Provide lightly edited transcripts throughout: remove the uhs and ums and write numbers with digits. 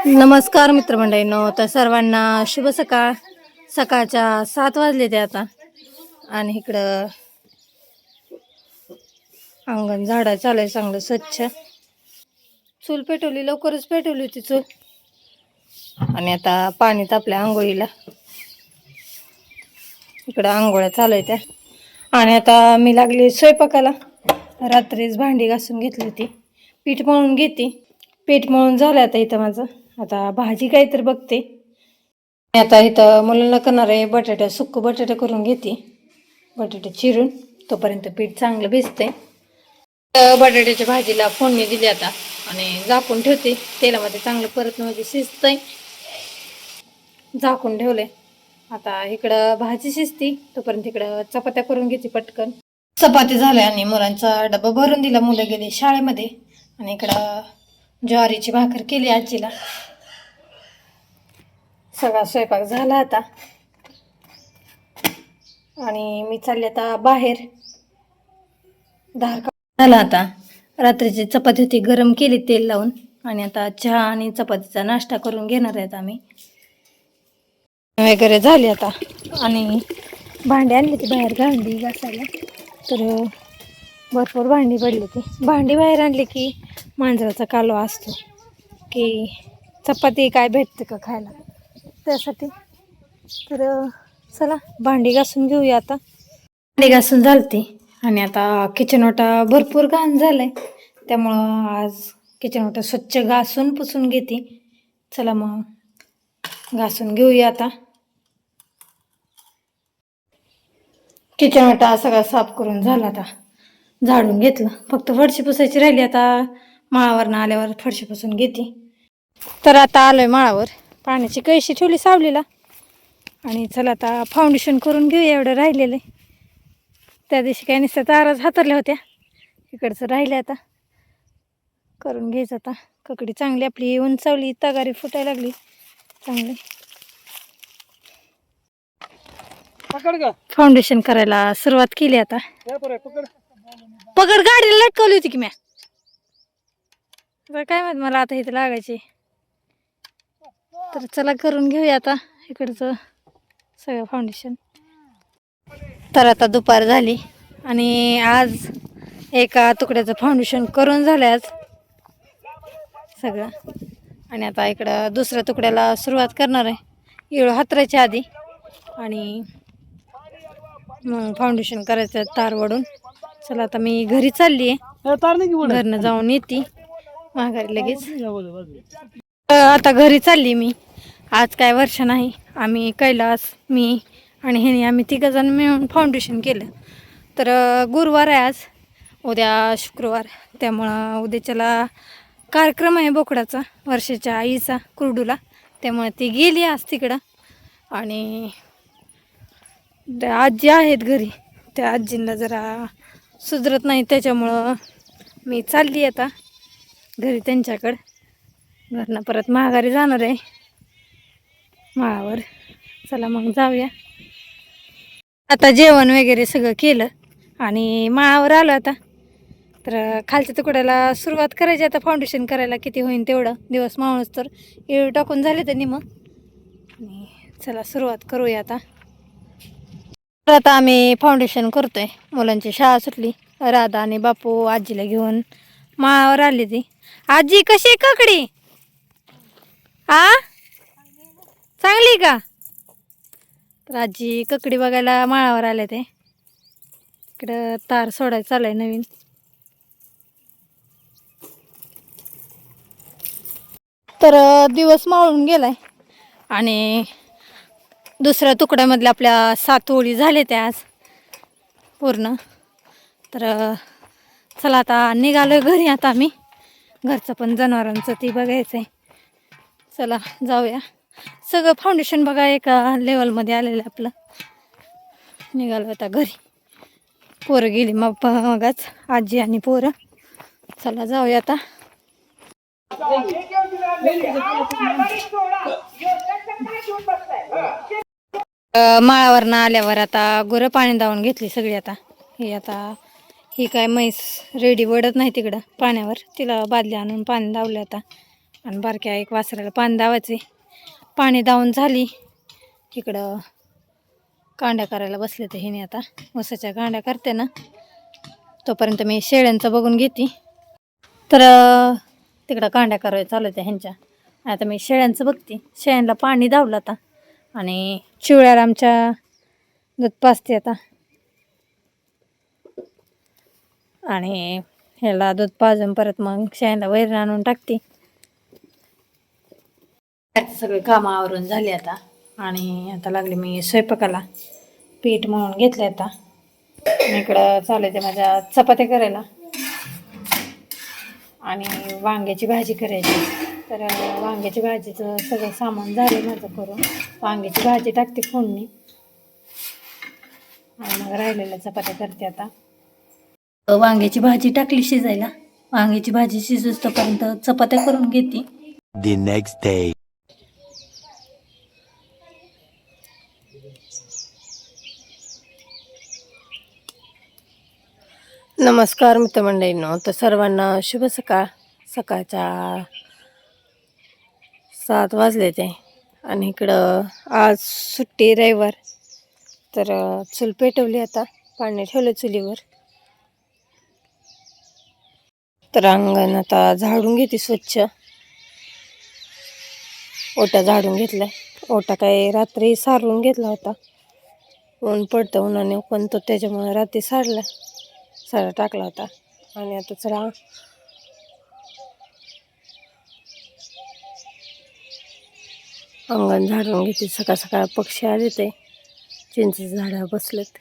नमस्कार मित्रमंडळींनो, तर सर्वांना शुभ सकाळ. सकाळच्या 7 वाजले ते आता. आणि इकडं अंगण झाडा चालू आहे चांगलं स्वच्छ. चूल पेटवली, लवकरच पेटवली होती चूल. आणि आता पाणी तापल्या आंघोळीला. इकडं आंघोळ्या चालू आहेत त्या. आणि आता मी लागली स्वयंपाकाला. रात्रीच भांडी घासून घेतली होती, पीठ मळून घेते. पीठ मळून झालं आता इथं माझं. आता भाजी काहीतरी बघते. आता इथं मुलांना करणार आहे बटाटा, सुक्क बटाटा करून घेते. बटाटे चिरून तोपर्यंत पीठ चांगलं भिजते. बटाट्याच्या भाजीला फोडणी दिली आता आणि झाकून ठेवते. तेलामध्ये चांगलं परत मध्ये शिजतंय. झाकून ठेवले. आता इकडं भाजी शिजती तोपर्यंत इकडं चपात्या करून घेते पटकन. चपाती झाल्या आणि मुलांचा डबा भरून दिला. मुलं गेले शाळेमध्ये. आणि इकडं ज्वारीची भाकर केली आजीला. सगळा स्वयंपाक झाला आता. आणि मी चालले आता बाहेर. धार झाला आता. रात्रीची चपाती होती, गरम केली तेल लावून. आणि आता चहा आणि चपातीचा नाश्ता करून घेणार आहेत आम्ही. वगैरे झाली आता. आणि भांडी आणली ती बाहेर भांडी घासायला. तर भरपूर भांडी पडली ती. भांडी बाहेर आणली की मांजराचा कालवा असतो की चपाती काय भेटते का खायला, त्यासाठी. तर चला भांडी घासून घेऊया आता. भांडी घासून झालती. आणि आता किचन ओटा भरपूर घाण झालाय, त्यामुळं आज किचन ओटा स्वच्छ घासून पुसून घेते. चला मग घासून घेऊया आता. किचन ओटा सगळा साफ करून झाला आता. झाडून घेतलं, फक्त फरशी पुसायची राहिली. आता माळावरनं आल्यावर फरशी पुसून घेते. तर आता आलोय माळावर. पाण्याची कळशी ठेवली सावलीला. आणि चला आता फाउंडेशन करून घेऊया. एवढं राहिलेलं आहे. त्या दिवशी काय नुसत्या ताराच हातरल्या होत्या. इकडचं राहिले आता करून घ्यायचं आता. ककडी चांगली आपली उंचावली, तगारी फुटायला लागली चांगली. फाउंडेशन करायला सुरुवात केली आता. पकड गाडीला लटकवली होती की म्या. काय माहित मला आता इथे लागायची. तर चला करून घेऊया आता इकडचं सगळं फाउंडेशन. तर आता दुपार झाली आणि आज एका तुकड्याचं फाउंडेशन करून झालं आज सगळं. आणि आता इकडं दुसऱ्या तुकड्याला सुरुवात करणार आहे, इळू हातरायच्या आधी. आणि मग फाउंडेशन करायचं तार वडून. चला आता मी घरी चालली आहे. घरनं जाऊन येते माघारी लगेच. आता घरी चालली मी. आज काय वर्षा नाही. आम्ही कैलास, मी आणि ह्याने आम्ही तिघंजण मिळून फाउंडेशन केलं. तर गुरुवार आहे आज, उद्या शुक्रवार. त्यामुळं उद्याच्याला कार्यक्रम आहे बोकडाचा, वर्षाच्या आईचा कुरडूला. त्यामुळे ती गेली आज तिकडं. आणि आजी आहेत घरी, त्या आजींना जरा सुधरत नाही, त्याच्यामुळं मी चालली आता घरी त्यांच्याकडं. घरनं परत माघारी जाणार आहे माळावर. चला मग जाऊया. आता जेवण वगैरे सगळं केलं आणि माळावर आलो आता. तर खालच्या तुकड्याला सुरुवात करायची आता फाउंडेशन करायला. किती होईल तेवढं, दिवस मावळच तर. इळ टाकून झाले तर निम. आणि चला सुरुवात करूया आता. तर आता आम्ही फाउंडेशन करतोय. मुलांची शाळा सुटली. राधा आणि बापू आजीला घेऊन माळावर आली ती. आजी कशी ककडी? चांगली का? तर आजी ककडी बघायला माळावर आले ते. इकडं तार सोडायचं चालू आहे नवीन. तर दिवस मावळून गेलाय आणि दुसऱ्या तुकड्यामधल्या आपल्या 7 ओळी झाले त्या आज पूर्ण. तर चला आता निघालोय घरी आता आम्ही. घरचं पण जनावरांचं ती बघायचं आहे. चला जाऊया. सगळं फाउंडेशन बघा एका लेवलमध्ये आलेलं आपलं. निघालो आता घरी. पोरं गेली मगच, आजी आणि पोरं. चला जाऊया आता. माळावरनं आल्यावर आता गुरं पाणी दावून घेतली सगळी. आता हे आता ही काय म्हैस रेडी वडत नाही तिकडं पाण्यावर, तिला बादली आणून पाणी दावलं आता. आणि बारक्या एक वासराला पाणी दावायचे. पाणी दावून झाली. इकडं कांड्या करायला बसले तर हिने आता ऊसाच्या कांड्या करते ना, तोपर्यंत मी शेळ्यांचं बघून घेते. तर तिकडं कांड्या करायला चालू होत्या ह्यांच्या. आता मी शेळ्यांचं बघते. शेळ्यांना पाणी दावलं आता आणि चिवळ्याला आमच्या दूध पाजते आता. आणि ह्याला दूध पाजून परत मग शेळ्यांना वैरण आणून टाकते. सगळे कामं आवरून झाली आता आणि आता लागले मी स्वयंपाकाला. पीठ मळून घेतलं आता. इकडं चालू ते माझ्या चपात्या करायला आणि वांग्याची भाजी करायची. तर वांग्याची भाजीचं सगळं सामान झालं माझं करून. वांग्याची भाजी टाकते फोडणी आणि मग राहिलेल्या चपात्या करते आता. वांग्याची भाजी टाकली शिजायला. वांग्याची भाजी शिजूस तोपर्यंत चपात्या करून घेते. The next day. नमस्कार मित्रमंडळींनो, तर सर्वांना शुभ सकाळ. सकाळच्या 7 वाजले ते आणि इकडं आज सुट्टी रविवार. तर चूल पेटवली आता, पाणी ठेवलं चुलीवर. तर अंगण आता झाडून घेते स्वच्छ. ओटा झाडून घेतलाय. ओटा काय रात्री सारून घेतला होता. ऊन पडतं, उन्हाने पण तो त्याच्यामुळे रात्री सारा टाकला होता. आणि आता चला अंगण झाडून घेते. सकाळ सकाळ पक्षी आले ते चिंचेच्या झाडावर बसलेत.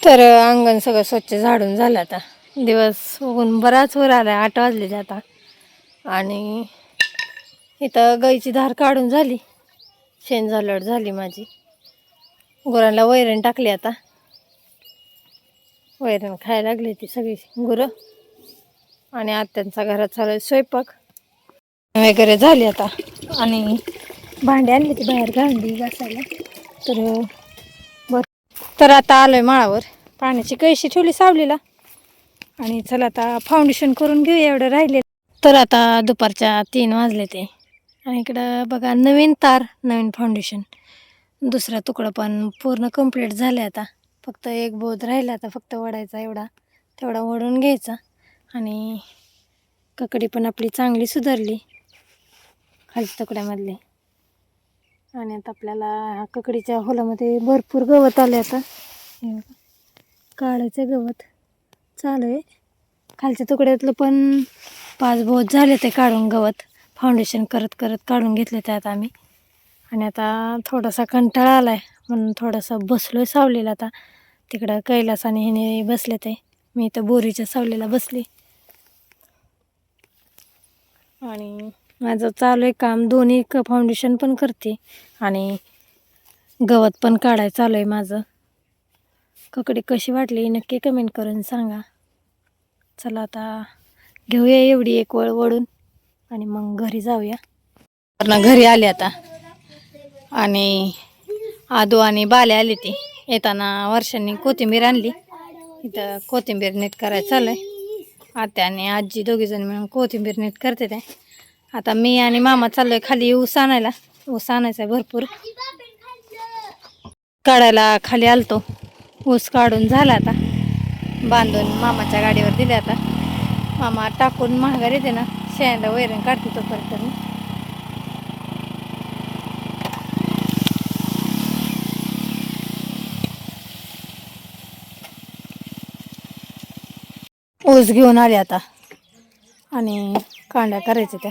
तर अंगण सगळं स्वच्छ झाडून झालं आता. दिवस उगून बराच वर आला. 8 वाजले आता. आणि इथं गाईची धार काढून झाली. शेण झालड झाली माझी. गुरांना वैरण टाकली आता. वैरण खायला लागली ती सगळी गुरं. आणि आत्यांचा घरात चालू आहे स्वयंपाक वगैरे झाली आता. आणि भांडी आणली ती बाहेर भांडी घासायला. तर आता आलोय माळावर. पाण्याची कळशी ठेवली सावलीला. आणि चला आता फाउंडेशन करून घेऊ एवढं राहिले. तर आता दुपारच्या 3 वाजले ते. आणि इकडं बघा नवीन तार, नवीन फाउंडेशन. दुसरा तुकडा पण पूर्ण कंप्लीट झाले आता. फक्त एक बोध राहिला आता, फक्त वडायचा एवढा. तेवढा वडून घ्यायचा. आणि ककडी पण आपली चांगली सुधारली खालच्या तुकड्यामधली. आणि आता आपल्याला ककडीच्या होलामध्ये भरपूर गवत आले आता. काढायचं गवत चालू आहे. खालच्या तुकड्यातलं पण 5 बोध झाले ते काढून गवत. फाउंडेशन करत करत काढून घेतले त्यात आम्ही. आणि आता थोडासा कंटाळा आला आहे म्हणून थोडासा बसलो आहे सावलीला आता. तिकडं कैलास आणि ह्याने बसले ते. मी इथं बोरीच्या सावलीला बसली. आणि माझं चालू आहे काम. दोन्ही फाउंडेशन पण करते आणि गवत पण काढायचं चालू आहे माझं. ककडी कशी वाटली नक्की कमेंट करून सांगा. चला आता घेऊया एवढी एक वळ वडून आणि मग घरी जाऊया. घरी आले आता. आणि आदू आणि बाले आली ती. येताना वर्षांनी कोथिंबीर आणली. इथं कोथिंबीर नीट करायचं चालू आहे. आत्या आणि आजी दोघीजण मिळून कोथिंबीर नीट करते ते. आता मी आणि मामा चाललोय खाली ऊस आणायला. ऊस आणायचा आहे भरपूर. काढायला खाली आलतो. ऊस काढून झाला आता. बांधून मामाच्या गाडीवर दिले आता. मामा टाकून महागार येते ना, शेणाला वैरण काढते तोपर्यंत मी. ऊस घेऊन आले आता आणि कांड्या करायच्या त्या.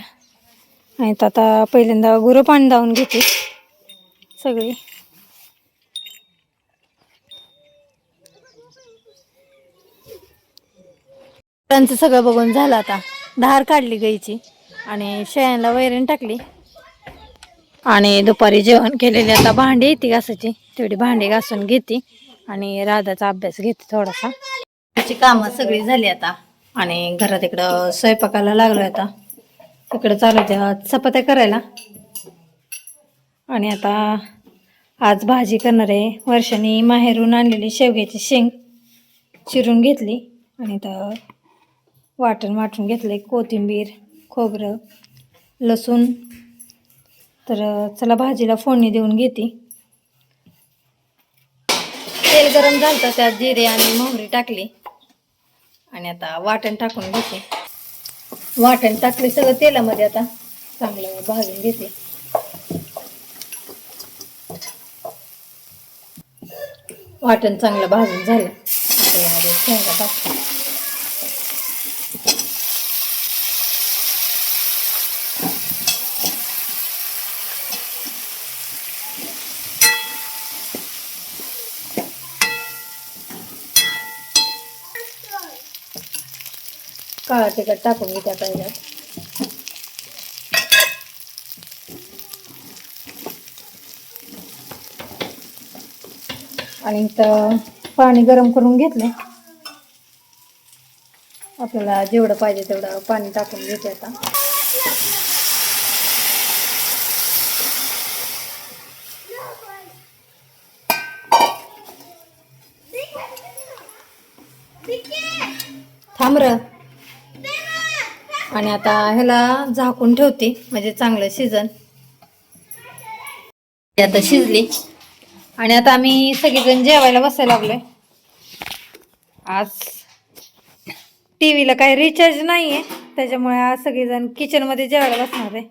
आणि आता पहिल्यांदा गुरं पाणी दावून घेते सगळी. त्यांचं सगळं बघून झालं आता. धार काढली गाईची आणि शेणाला वैरण टाकली. आणि दुपारी जेवण केलेली आता भांडी येते घासायची, तेवढी भांडी घासून घेते आणि राधाचा अभ्यास घेते थोडासा. त्याची कामं सगळी झाली आता आणि घरात इकडं स्वयंपाकाला लागलो आता. इकडं चालू त्या चपात्या करायला. आणि आता आज भाजी करणार आहे. वर्षाने माहेरून आणलेली शेवग्याची शेंग चिरून घेतली आणि आता वाटून घेतले. कोथिंबीर, खोबरं, लसूण. तर चला भाजीला फोडणी देऊन घेते. तेल गरम झालं तर त्यात जिरे आणि मोहरी टाकली आणि आता वाटण टाकून घेते. वाटण टाकले सगळं तेलामध्ये. आता चांगलं भाजून घेते. वाटण चांगलं भाजून झालं आता यामध्ये शेंगा टाकते. काळा तिखट टाकून घेते आता याच्यात. आणि इथं पाणी गरम करून घेतले. आपल्याला जेवढं पाहिजे तेवढं पाणी टाकून घेते आता. थांब र. आणि आता ह्याला झाकून ठेवते म्हणजे चांगलं शिजन. आता शिजली आणि आता आम्ही सगळेजण जेवायला बसायला लागलोय. आज टीव्हीला काही रिचार्ज नाहीये त्याच्यामुळे आज सगळेजण किचन मध्ये जेवायला बसणार आहे.